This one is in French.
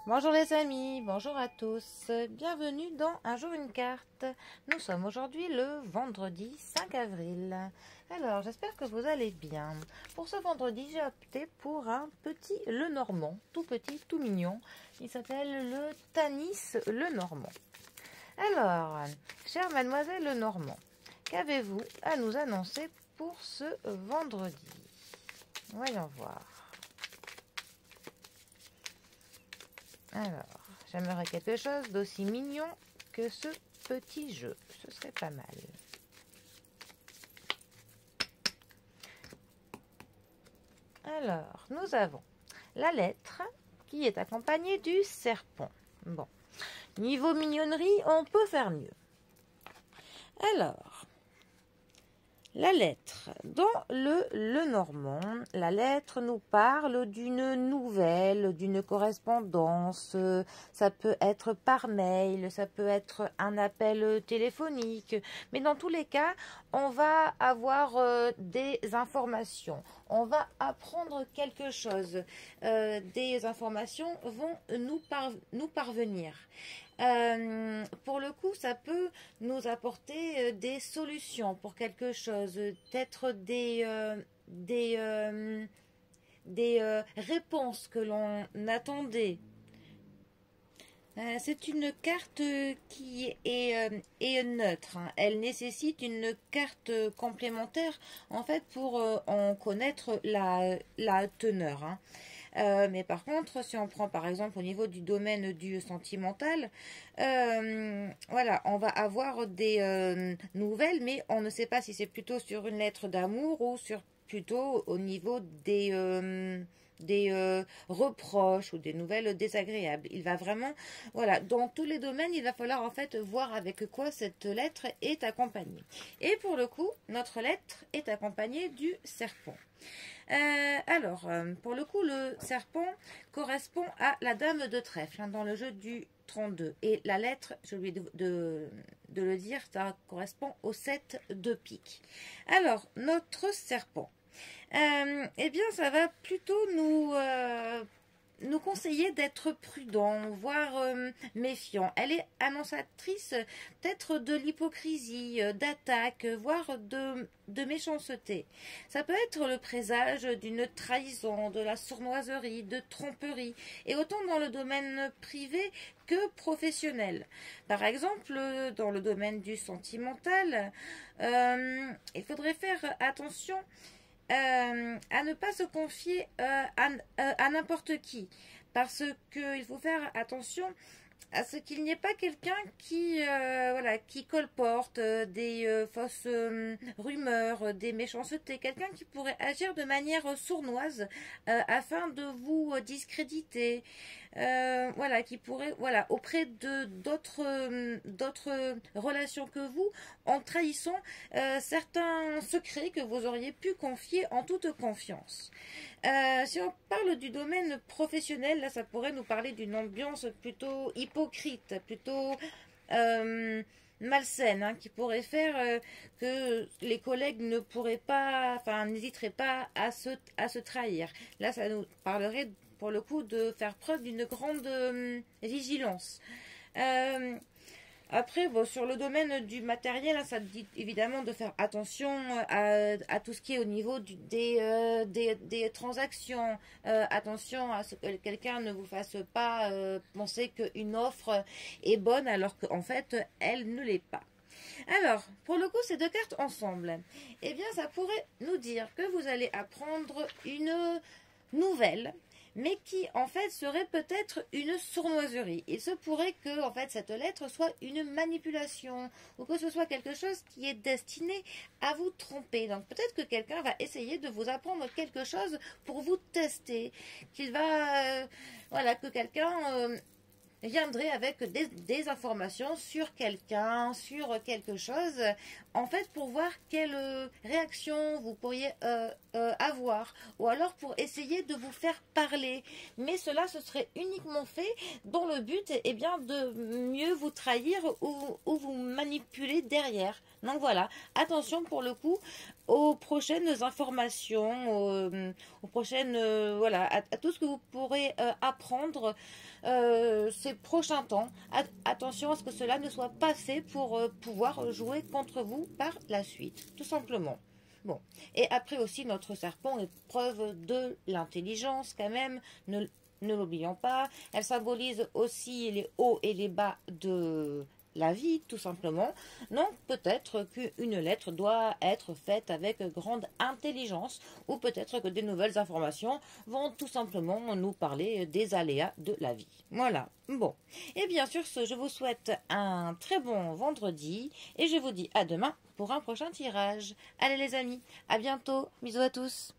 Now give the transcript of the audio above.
Bonjour les amis, bonjour à tous, bienvenue dans Un jour une carte. Nous sommes aujourd'hui le vendredi 5 avril. Alors j'espère que vous allez bien. Pour ce vendredi j'ai opté pour un petit Lenormand, tout petit, tout mignon. Il s'appelle le Tanis Lenormand. Alors, chère mademoiselle Lenormand, qu'avez-vous à nous annoncer pour ce vendredi? Voyons voir. Alors, j'aimerais quelque chose d'aussi mignon que ce petit jeu. Ce serait pas mal. Alors, nous avons la lettre qui est accompagnée du serpent. Bon, niveau mignonnerie, on peut faire mieux. Alors, la lettre. Dans le Lenormand, la lettre nous parle d'une nouvelle, d'une correspondance. Ça peut être par mail, ça peut être un appel téléphonique. Mais dans tous les cas, on va avoir des informations. On va apprendre quelque chose. Des informations vont nous parvenir. Pour le coup, ça peut nous apporter des solutions pour quelque chose, peut-être des réponses que l'on attendait. C'est une carte qui est neutre, hein. Elle nécessite une carte complémentaire en fait pour en connaître la teneur, hein. Mais par contre, si on prend par exemple au niveau du domaine du sentimental, voilà, on va avoir des nouvelles, mais on ne sait pas si c'est plutôt sur une lettre d'amour ou sur plutôt au niveau des reproches ou des nouvelles désagréables. Il va vraiment, voilà, dans tous les domaines, il va falloir en fait voir avec quoi cette lettre est accompagnée. Et pour le coup, notre lettre est accompagnée du serpent. Pour le coup, le serpent correspond à la dame de trèfle, hein, dans le jeu du 32. Et la lettre, j'ai oublié de le dire, ça correspond au 7 de pique. Alors, notre serpent, eh bien, ça va plutôt nous conseiller d'être prudent, voire méfiant. Elle est annonçatrice peut-être de l'hypocrisie, d'attaque, voire de méchanceté. Ça peut être le présage d'une trahison, de la sournoiserie, de tromperie, et autant dans le domaine privé que professionnel. Par exemple, dans le domaine du sentimental, il faudrait faire attention à ne pas se confier à n'importe qui, parce qu'il faut faire attention à ce qu'il n'y ait pas quelqu'un qui colporte des fausses rumeurs, des méchancetés, quelqu'un qui pourrait agir de manière sournoise afin de vous discréditer, qui pourrait, auprès de d'autres relations que vous, en trahissant certains secrets que vous auriez pu confier en toute confiance. Si on parle du domaine professionnel, là, ça pourrait nous parler d'une ambiance plutôt hypocrite, plutôt malsaine, hein, qui pourrait faire que les collègues ne pourraient pas, n'hésiteraient pas à se trahir. Là, ça nous parlerait pour le coup de faire preuve d'une grande vigilance. Après, bon, sur le domaine du matériel, hein, ça dit évidemment de faire attention à tout ce qui est au niveau des transactions. Attention à ce que quelqu'un ne vous fasse pas penser qu'une offre est bonne alors qu'en fait, elle ne l'est pas. Alors, pour le coup, ces deux cartes ensemble, eh bien, ça pourrait nous dire que vous allez apprendre une nouvelle, mais qui en fait serait peut-être une sournoiserie. Il se pourrait que en fait cette lettre soit une manipulation ou que ce soit quelque chose qui est destiné à vous tromper. Donc peut-être que quelqu'un va essayer de vous apprendre quelque chose pour vous tester, qu'il va que quelqu'un viendrait avec des informations sur quelqu'un, sur quelque chose, en fait pour voir quelle réaction vous pourriez avoir, ou alors pour essayer de vous faire parler. Mais cela ce serait uniquement fait dans le but bien, de mieux vous trahir ou vous manipuler derrière. Donc voilà, attention pour le coup aux prochaines informations, aux prochaines, voilà, à tout ce que vous pourrez apprendre ces prochains temps. Attention à ce que cela ne soit pas fait pour pouvoir jouer contre vous par la suite, tout simplement. Bon, et après aussi, notre serpent est preuve de l'intelligence quand même, ne l'oublions pas. Elle symbolise aussi les hauts et les bas de la vie, tout simplement. Donc peut-être qu'une lettre doit être faite avec grande intelligence, ou peut-être que des nouvelles informations vont tout simplement nous parler des aléas de la vie. Voilà, bon. Et bien sur ce, je vous souhaite un très bon vendredi, et je vous dis à demain pour un prochain tirage. Allez les amis, à bientôt, bisous à tous.